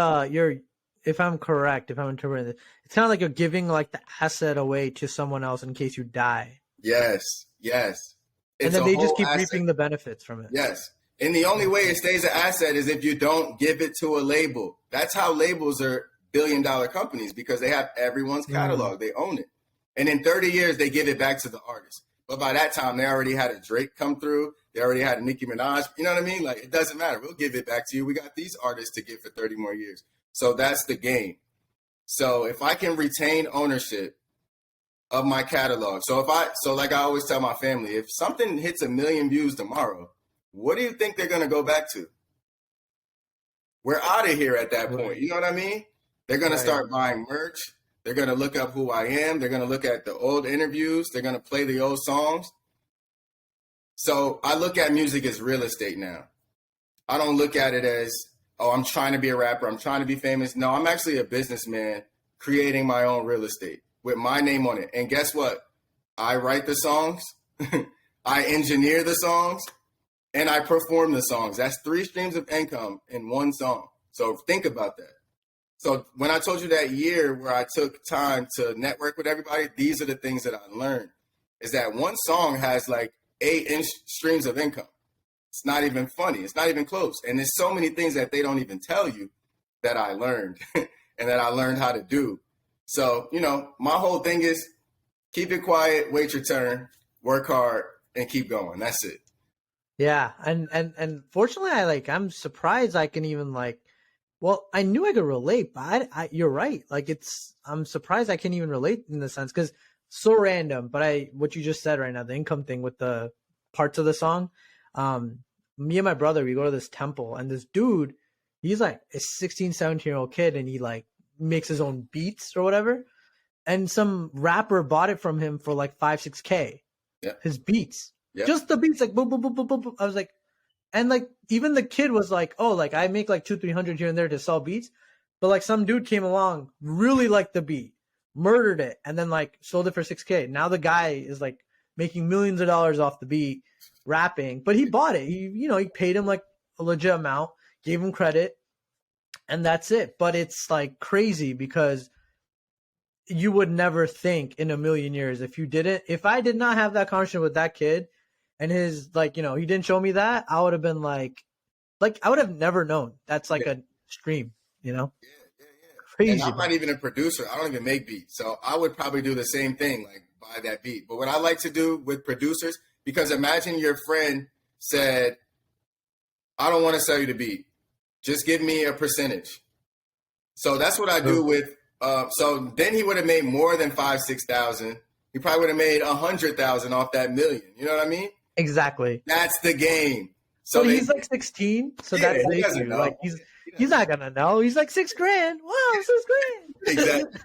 if I'm correct, if I'm interpreting it, it's kind of like you're giving like the asset away to someone else in case you die. Yes. And then they just keep reaping the benefits from it. Yes. And the only way it stays an asset is if you don't give it to a label. That's how labels are billion-dollar companies, because they have everyone's catalog. They own it. And in 30 years, they give it back to the artist. But by that time, they already had a Drake come through. They already had a Nicki Minaj. You know what I mean? Like, it doesn't matter. We'll give it back to you. We got these artists to give for 30 more years. So that's the game. So if I can retain ownership of my catalog. So like I always tell my family, if something hits 1 million views tomorrow, what do you think they're going to go back to? We're out of here at that point. You know what I mean? They're going to start buying merch. They're going to look up who I am. They're going to look at the old interviews. They're going to play the old songs. So I look at music as real estate now. I don't look at it as, oh, I'm trying to be a rapper. I'm trying to be famous. No, I'm actually a businessman creating my own real estate with my name on it. And guess what? I write the songs. I engineer the songs. and I perform the songs. That's 3 streams of income in one song. So think about that. So when I told you that year where I took time to network with everybody, these are the things that I learned. Is that one song has like 8 streams of income. It's not even funny. It's not even close. And there's so many things that they don't even tell you that I learned and that I learned how to do. So, you know, my whole thing is keep it quiet, wait your turn, work hard, and keep going. That's it. Yeah. And fortunately, I'm surprised I can even well, I knew I could relate, but you're right. I'm surprised I can't even relate in the sense, because so random, but what you just said right now, the income thing with the parts of the song, me and my brother, we go to this temple, and this dude, he's like a 16, 17-year-old kid, and he like makes his own beats or whatever. And some rapper bought it from him for like 5-6K. Yeah. His beats. Yeah. Just the beats, like boom, boom, boom, boom, boom, boom. I was like, and like even the kid was like, oh, like I make like 200-300 here and there to sell beats. But like some dude came along, really liked the beat, murdered it, and then like sold it for 6K. Now the guy is like making millions of dollars off the beat, rapping, but he bought it. He paid him like a legit amount, gave him credit, and that's it. But it's like crazy because you would never think in a million years if I did not have that conversation with that kid and his he didn't show me that, I would have been like I would have never known that's like a stream, Yeah. Crazy. And I'm not even a producer. I don't even make beats. So I would probably do the same thing, like buy that beat. But what I like to do with producers, because imagine your friend said, I don't want to sell you the beat. Just give me a percentage. So that's what I do with, so then he would have made more than 5,000-6,000. He probably would have made 100,000 off that million. You know what I mean? Exactly. That's the game. So he's like 16. So that's the issue. Like he's not gonna know. He's like $6,000. Wow, $6,000. Exactly.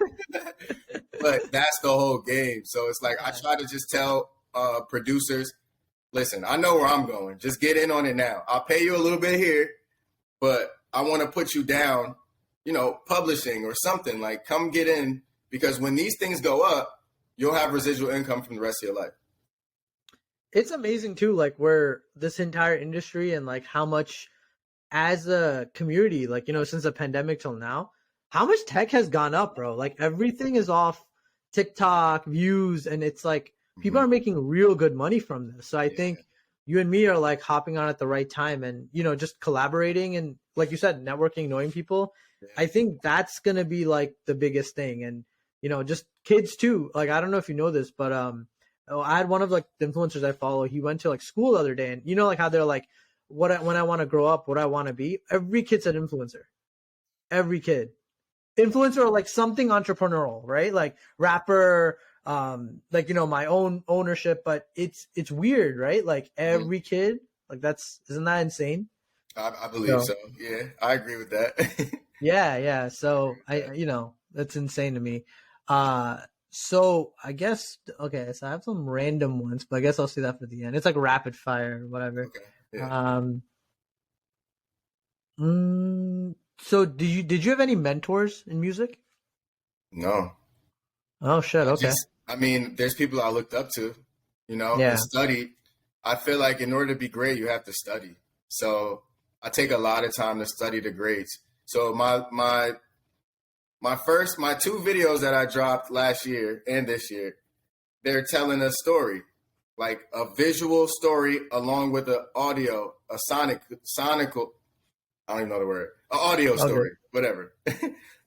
But that's the whole game. So it's like I try to just tell producers, listen, I know where I'm going. Just get in on it now. I'll pay you a little bit here, but I want to put you down, publishing or something. Like come get in, because when these things go up, you'll have residual income from the rest of your life. It's amazing too, like where this entire industry and like how much as a community, since the pandemic till now, how much tech has gone up, bro. Like everything is off TikTok views, and it's like people are making real good money from this. So I think you and me are like hopping on at the right time and, just collaborating and like you said, networking, knowing people. Yeah. I think that's going to be like the biggest thing. And, just kids too. Like, I don't know if you know this, but, I had one of like the influencers I follow. He went to like school the other day, and like how they're like, when I want to grow up, what I want to be. Every kid said influencer. Every kid, influencer or like something entrepreneurial, right? Like rapper, my own ownership. But it's weird, right? Like every kid, like isn't that insane? I believe so. Yeah, I agree with that. Yeah. So that's insane to me. So I guess, okay, so I have some random ones, but I guess I'll see that for the end. It's like rapid fire or whatever. Okay. Yeah. So did you have any mentors in music? No. Oh shit. Okay. There's people I looked up to, and studied. I feel like in order to be great, you have to study. So I take a lot of time to study the greats. So my 2 videos that I dropped last year and this year, they're telling a story, like a visual story along with an audio, a sonical, I don't even know the word, an audio story, whatever.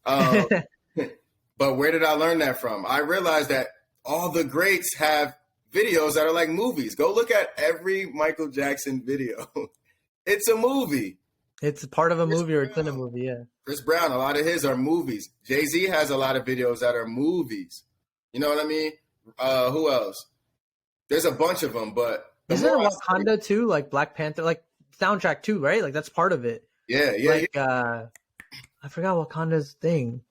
But where did I learn that from? I realized that all the greats have videos that are like movies. Go look at every Michael Jackson video. It's a movie. It's part of a movie or it's in a movie, yeah. Chris Brown, a lot of his are movies. Jay-Z has a lot of videos that are movies. You know what I mean? Who else? There's a bunch of them, but... Isn't it Wakanda too? Like Black Panther, like soundtrack too, right? Like that's part of it. Yeah. I forgot Wakanda's thing.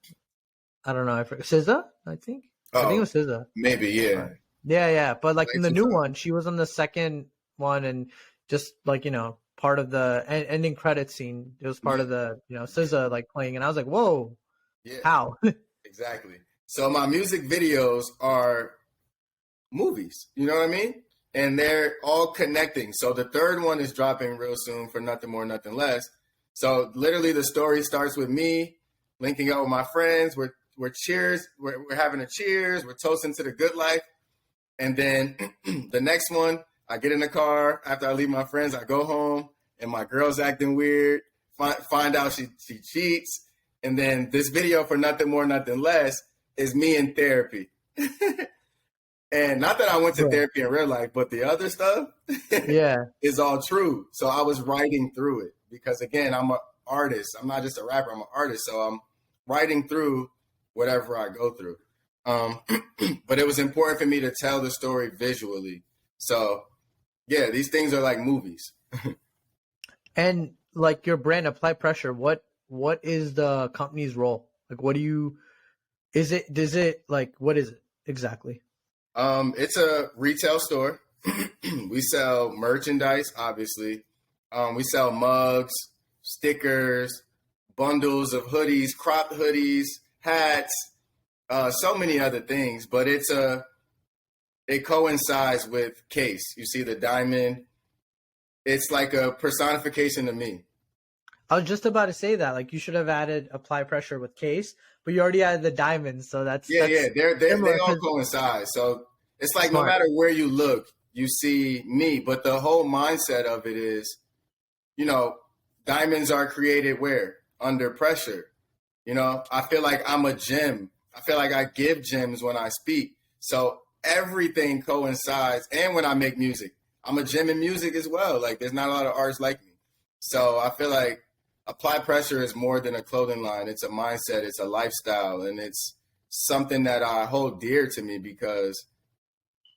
I don't know. I forgot. SZA, I think. I think it was SZA. Maybe, yeah. Yeah. But like in the new one, she was on the second one and just like, part of the ending credit scene. It was part of the, SZA like playing, and I was like, whoa, how? Exactly. So my music videos are movies. You know what I mean? and they're all connecting. So the third one is dropping real soon for Nothing More, Nothing Less. So literally the story starts with me linking up with my friends. We're having a cheers. We're toasting to the good life. And then the next one, I get in the car. After I leave my friends, I go home and my girl's acting weird. Find out she cheats. And then this video for Nothing More, Nothing Less is me in therapy. And not that I went to therapy in real life, but the other stuff is all true. So I was writing through it because, again, I'm an artist. I'm not just a rapper. I'm an artist. So I'm writing through whatever I go through. But it was important for me to tell the story visually. So, yeah, these things are like movies. And like your brand, Apply Pressure, what is the company's role? Like, what is it exactly? It's a retail store. We sell merchandise, obviously. We sell mugs, stickers, bundles of hoodies, cropped hoodies, hats, so many other things. But it coincides with KASE. You see the diamond. It's like a personification of me. I was just about to say that. Like, you should have added Apply Pressure with KASE, but you already added the diamonds, so that's they all coincide. So it's like no matter where you look, you see me. But the whole mindset of it is, diamonds are created where? Under pressure. I feel like I'm a gem. I feel like I give gems when I speak. So everything coincides. And when I make music, I'm a gem in music as well. Like, there's not a lot of artists like me. So I feel like Apply Pressure is more than a clothing line. It's a mindset. It's a lifestyle. And it's something that I hold dear to me because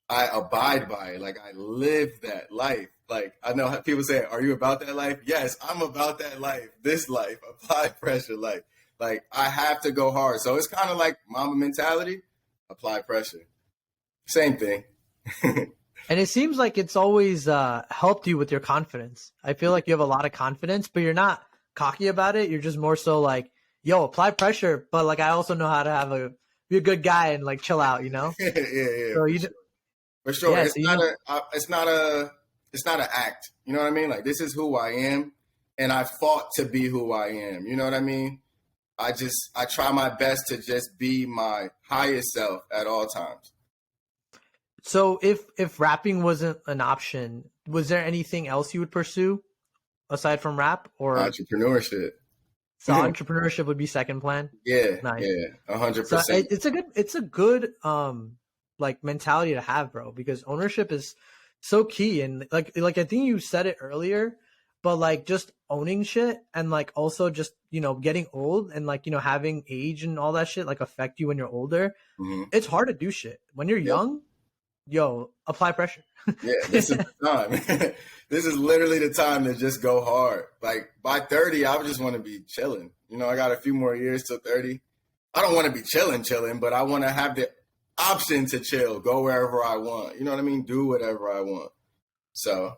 I abide by it. Like, I live that life. Like, I know how people say, are you about that life? Yes, I'm about that life. This life, Apply Pressure life. Like, I have to go hard. So it's kind of like mama mentality, Apply Pressure. Same thing. And it seems like it's always helped you with your confidence. I feel like you have a lot of confidence, but you're not cocky about it. You're just more so like, yo, apply pressure. But like, I also know how to be a good guy and like chill out, Yeah. So for sure. Yeah, it's not an act. You know what I mean? Like, this is who I am. And I fought to be who I am. You know what I mean? I try my best to just be my highest self at all times. So if rapping wasn't an option, was there anything else you would pursue aside from rap or entrepreneurship? So entrepreneurship would be second plan. Yeah, nice. Yeah, 100%. So it's a good like mentality to have, bro, because ownership is so key. And like I think you said it earlier, but like just owning shit and like also just getting old and like having age and all that shit like affect you when you're older. Mm-hmm. It's hard to do shit when you're young. Yo, apply pressure. Yeah, this is the time. This is literally the time to just go hard. Like, by 30, I just want to be chilling. I got a few more years till 30. I don't want to be chilling, but I want to have the option to chill, go wherever I want. You know what I mean? Do whatever I want. So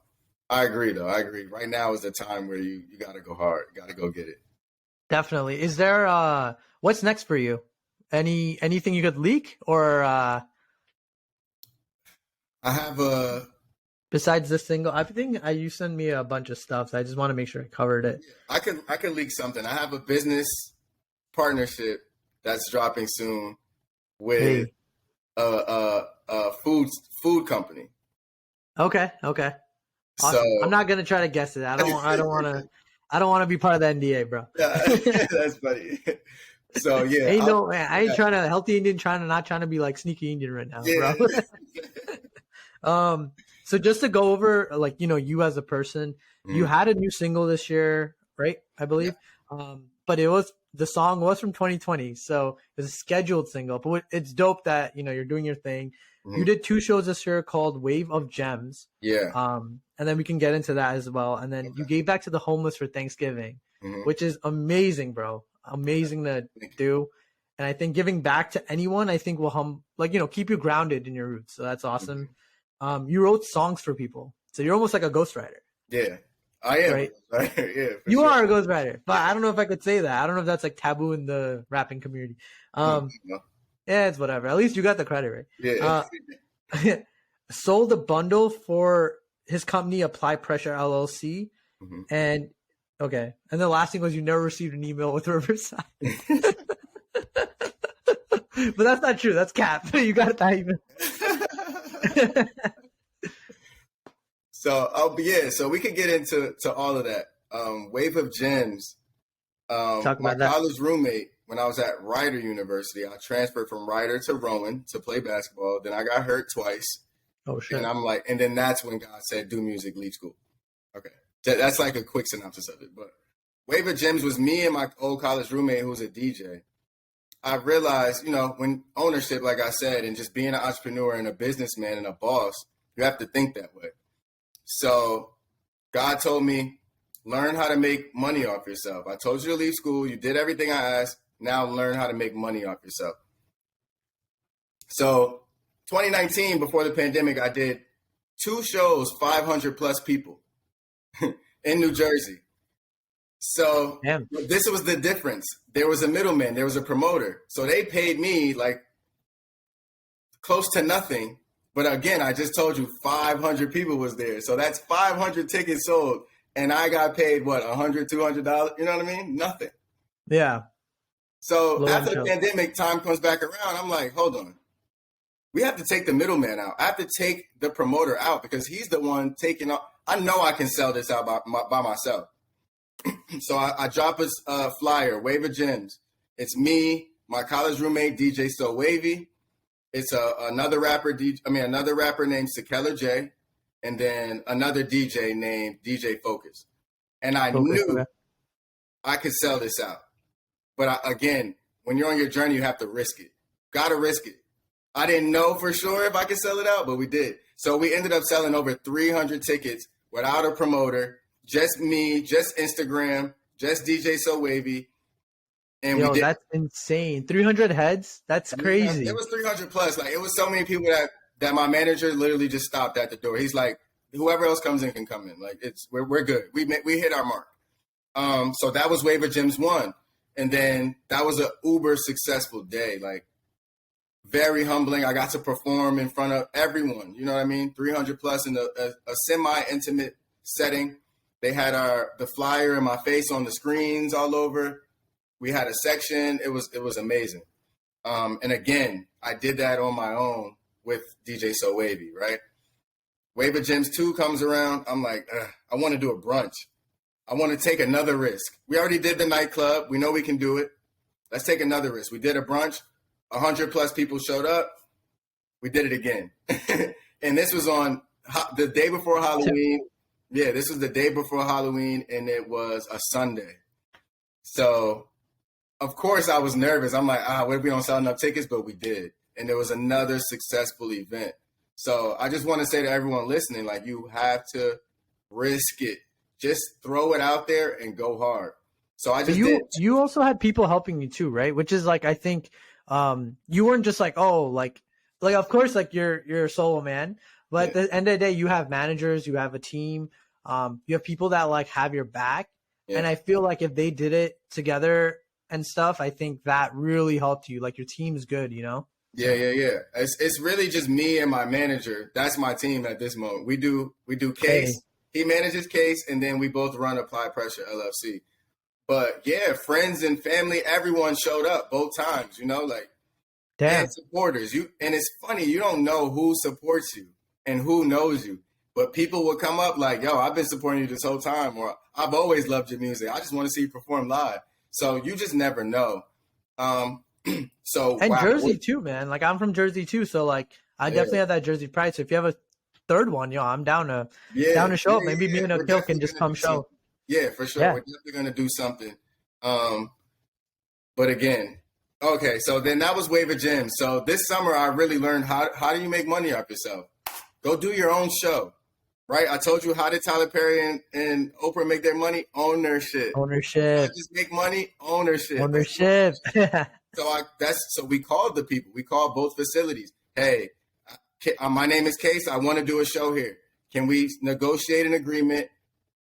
I agree, though. I agree. Right now is the time where you got to go hard. You got to go get it. Definitely. Is there what's next for you? Anything you could leak or I have besides this single, I think you sent me a bunch of stuff, so I just want to make sure I covered it. I can leak something. I have a business partnership that's dropping soon with a food company. Okay. Awesome. So, I'm not gonna try to guess it. I don't want to be part of the NDA, bro. That's funny. So yeah, I ain't trying to healthy Indian, not trying to be like sneaky Indian right now, bro. So just to go over, like, you as a person, you had a new single this year, right? I believe. Yeah. But the song was from 2020, so it was a scheduled single. But it's dope that you're doing your thing. Mm-hmm. You did 2 shows this year called Wave of Gems. Yeah. And then we can get into that as well. And then you gave back to the homeless for Thanksgiving, which is amazing, bro. Amazing to do. And I think giving back to anyone, I think will keep you grounded in your roots. So that's awesome. You wrote songs for people, so you're almost like a ghostwriter. Yeah, I am. Right? Yeah, you are a ghostwriter, but I don't know if I could say that. I don't know if that's like taboo in the rapping community. Yeah, it's whatever. At least you got the credit, right? Yeah. sold a bundle for his company, Apply Pressure LLC. Mm-hmm. And okay. And the last thing was you never received an email with Riverside. But that's not true. That's cap. You got that email. So we could get into all of that. Wave of Gems. Talk My about that. college roommate, when I was at Rider University, I transferred from Rider to Rowan to play basketball. Then I got hurt twice. Oh shit. And I'm like, and then that's when God said, do music, leave school. Okay. That's like a quick synopsis of it. But Wave of Gems was me and my old college roommate who was a DJ. I realized, when ownership, like I said, and just being an entrepreneur and a businessman and a boss, you have to think that way. So God told me, learn how to make money off yourself. I told you to leave school. You did everything I asked. Now learn how to make money off yourself. So 2019, before the pandemic, I did 2 shows, 500 plus people in New Jersey. So This was the difference. There was a middleman. There was a promoter. So they paid me like close to nothing. But again, I just told you 500 people was there. So that's 500 tickets sold. And I got paid, what, $100, $200? You know what I mean? Nothing. Yeah. So after the pandemic, time comes back around. I'm like, hold on. We have to take the middleman out. I have to take the promoter out because he's the one taking off. I know I can sell this out by myself. So I drop a flyer, Wave of Gems. It's me, my college roommate, DJ So Wavy. It's another rapper named Sakella J, and then another DJ named DJ Focus. And I knew I could sell this out. But again, when you're on your journey, you have to risk it. Got to risk it. I didn't know for sure if I could sell it out, but we did. So we ended up selling over 300 tickets without a promoter, just me, just Instagram, just DJ So Wavy. And that's insane. 300 heads? That's crazy. It was 300 plus. Like, it was so many people that my manager literally just stopped at the door. He's like, whoever else comes in can come in. Like, we're good. We hit our mark. So that was Wave of Gems 1. And then that was an uber successful day. Like, very humbling. I got to perform in front of everyone. You know what I mean? 300 plus in a semi-intimate setting. They had the flyer and my face on the screens all over. We had a section. It was amazing. And again, I did that on my own with DJ So Wavy, right? Wave of Gems 2 comes around. I'm like, I want to do a brunch. I want to take another risk. We already did the nightclub. We know we can do it. Let's take another risk. We did a brunch. 100 plus people showed up. We did it again. And this was on the day before Halloween. Yeah, this was the day before Halloween, and it was a Sunday. So, of course, I was nervous. I'm like, what if we don't sell enough tickets? But we did. And it was another successful event. So I just want to say to everyone listening, like, you have to risk it. Just throw it out there and go hard. So I just did. You also had people helping you too, right? Which is like, I think you weren't just like, like of course, like you're a solo man, but at the end of the day, you have managers, you have a team, you have people that like have your back. Yeah. And I feel like if they did it together and stuff, I think that really helped you. Like, your team's good, you know? Yeah. It's really just me and my manager. That's my team at this moment. We do KASE. He manages KASE, and then we both run Apply Pressure LLC. But yeah, friends and family, everyone showed up both times, you know, like, and supporters. And it's funny, you don't know who supports you and who knows you. But people will come up like, yo, I've been supporting you this whole time, or I've always loved your music. I just want to see you perform live. So you just never know. Jersey too, man. Like, I'm from Jersey too, so like I definitely have that Jersey pride. So if you have a third one, I'm down to show up. Maybe me and Akil can just come show. Yeah, for sure. Yeah. We're definitely gonna do something. But again, okay. So then that was Wave of Gems. So this summer I really learned how do you make money off yourself? Go do your own show. Right? I told you, how did Tyler Perry and Oprah make their money? Ownership. Just make money. Ownership. So we called the people. We called both facilities. Hey, my name is KASE. I want to do a show here. Can we negotiate an agreement?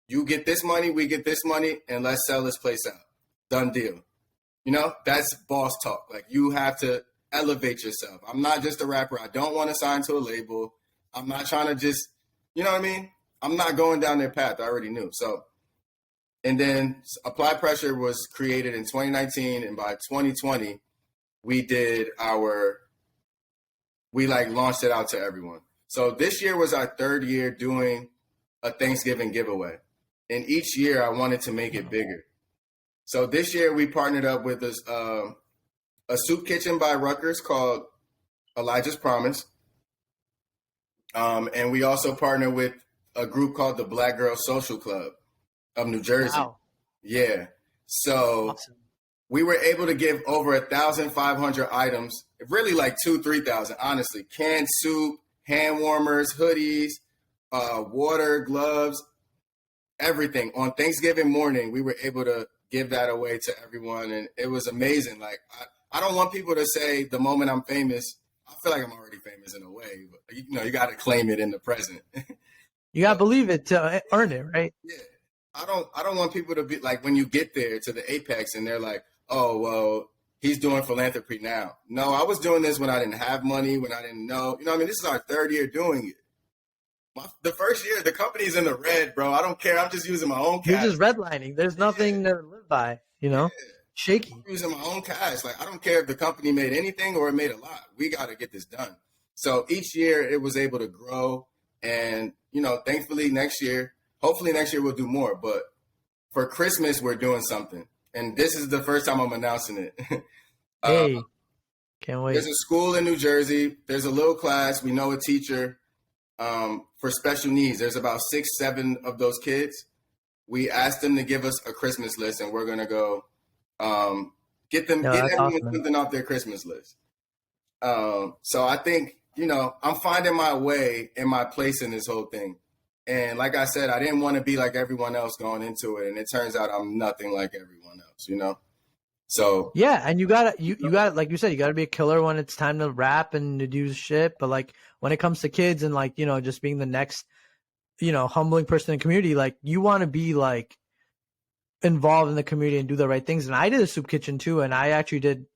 You get this money, we get this money, and let's sell this place out. Done deal. You know, that's boss talk. Like, you have to elevate yourself. I'm not just a rapper. I don't want to sign to a label. I'm not trying to just, you know what I mean? I'm not going down their path. I already knew. So, and then Apply Pressure was created in 2019. And by 2020, we launched it out to everyone. So this year was our third year doing a Thanksgiving giveaway. And each year I wanted to make it bigger. So this year we partnered up with a soup kitchen by Rutgers called Elijah's Promise. And we also partnered with a group called the Black Girl Social Club of New Jersey. Wow. Yeah. So awesome. We were able to give over 1,500 items, really like 3,000, honestly. Canned soup, hand warmers, hoodies, water, gloves, everything. On Thanksgiving morning, we were able to give that away to everyone. And it was amazing. Like, I don't want people to say the moment I'm famous, I feel like I'm already famous in a way, but you got to claim it in the present. You got to believe it to earn it, right? Yeah. I don't want people to be like, when you get there to the apex and they're like, oh, well, he's doing philanthropy now. No, I was doing this when I didn't have money, when I didn't know. You know what I mean? This is our third year doing it. The first year, the company's in the red, bro. I don't care. I'm just using my own cash. You're just redlining. There's nothing to live by, Yeah. Shaky. I'm using my own cash. Like, I don't care if the company made anything or it made a lot. We got to get this done. So each year it was able to grow. And, thankfully hopefully next year we'll do more. But for Christmas, we're doing something. And this is the first time I'm announcing it. Hey, can't wait. There's a school in New Jersey. There's a little class. We know a teacher for special needs. There's about 6, 7 of those kids. We asked them to give us a Christmas list, and we're going to go get everyone awesome. Something off their Christmas list. So I think, I'm finding my way and my place in this whole thing. And like I said, I didn't want to be like everyone else going into it. And it turns out I'm nothing like everyone else, So yeah, and you gotta like you said, you gotta be a killer when it's time to rap and to do shit. But like when it comes to kids and like, just being the next, humbling person in the community, like you want to be like involved in the community and do the right things. And I did a soup kitchen too, and I actually did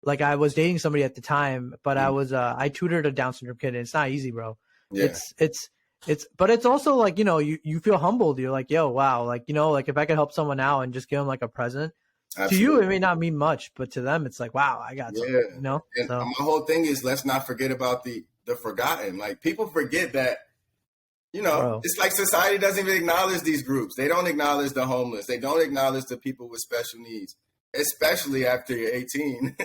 like I was dating somebody at the time, but I tutored a Down syndrome kid, and it's not easy, bro. Yeah. But it's also like, you feel humbled. You're like, yo, wow. Like, like if I could help someone out and just give them like a present. Absolutely. To you, it may not mean much, but to them, it's like, wow, I got something, And so my whole thing is, let's not forget about the forgotten. Like, people forget that, Bro. It's like society doesn't even acknowledge these groups. They don't acknowledge the homeless. They don't acknowledge the people with special needs, especially after you're 18.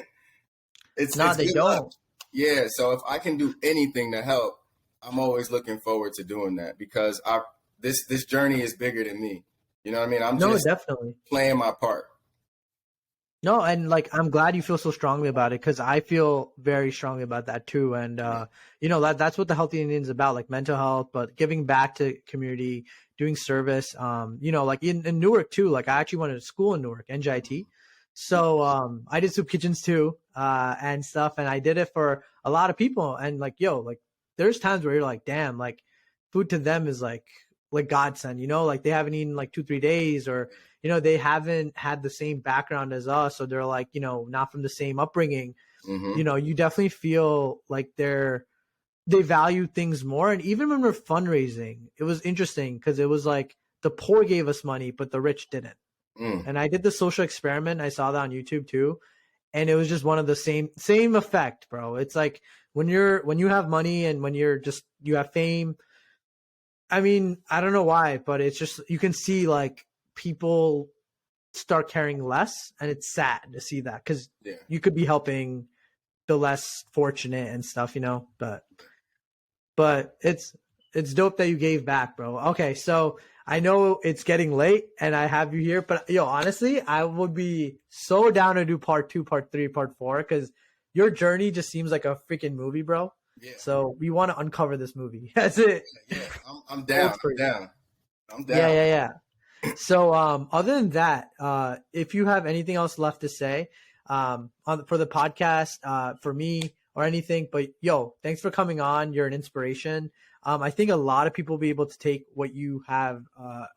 They don't. Luck. Yeah. So if I can do anything to help, I'm always looking forward to doing that, because this journey is bigger than me. You know what I mean? I'm just definitely playing my part. No, and like I'm glad you feel so strongly about it, because I feel very strongly about that too. And that's what the Healthy Indian's about, like mental health, but giving back to community, doing service. Like in Newark too. Like I actually went to school in Newark, NJIT. So I did soup kitchens too, and stuff, and I did it for a lot of people. And like, there's times where you're like, damn, like food to them is like godsend, like they haven't eaten like 2-3 days, or they haven't had the same background as us, so they're like, not from the same upbringing. Mm-hmm. You definitely feel like they value things more. And even when we're fundraising, it was interesting because it was like the poor gave us money, but the rich didn't. And I did the social experiment. I saw that on YouTube too. And it was just one of the same effect, bro. It's like when you have money and when you have fame, I mean, I don't know why, but it's just, you can see like people start caring less, and it's sad to see that, because you could be helping the less fortunate and stuff, but it's dope that you gave back, bro. Okay. So I know it's getting late and I have you here, but honestly, I would be so down to do part 2, part 3, part 4, because your journey just seems like a freaking movie, bro. Yeah. So we want to uncover this movie. That's it. Yeah. I'm down. I'm down. Yeah. So other than that, if you have anything else left to say for the podcast, for me or anything, but thanks for coming on. You're an inspiration. I think a lot of people will be able to take what you have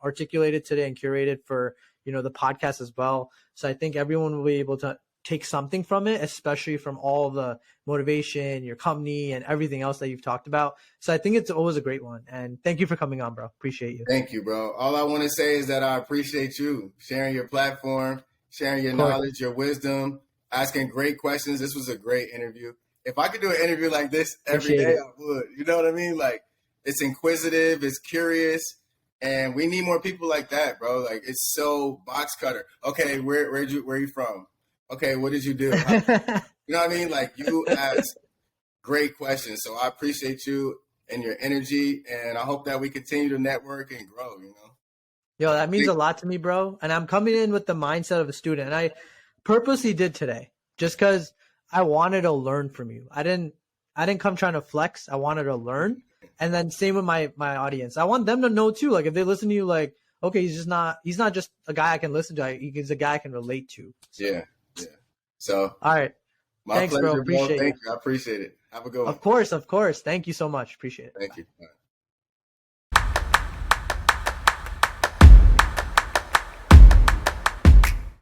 articulated today and curated for, the podcast as well. So I think everyone will be able to take something from it, especially from all the motivation, your company, and everything else that you've talked about. So I think it's always a great one. And thank you for coming on, bro. Appreciate you. Thank you, bro. All I want to say is that I appreciate you sharing your platform, sharing your knowledge, your wisdom, asking great questions. This was a great interview. If I could do an interview like this every day, I would. You know what I mean? Like, it's inquisitive, it's curious, and we need more people like that, bro. Like, it's so box cutter. Okay, where are you from? Okay, what did you do? You know what I mean? Like, you ask great questions. So I appreciate you and your energy, and I hope that we continue to network and grow, you know? Yo, that means a lot to me, bro. And I'm coming in with the mindset of a student. And I purposely did today just because I wanted to learn from you. I didn't come trying to flex. I wanted to learn. And then same with my audience. I want them to know too. Like, if they listen to you, like, okay, he's not just a guy I can listen to. He's a guy I can relate to. So. Yeah. So all right. Thanks, pleasure, bro. Appreciate Thank you. I appreciate it. Have a good one. Of course. Thank you so much. Appreciate it. Thank you. Bye.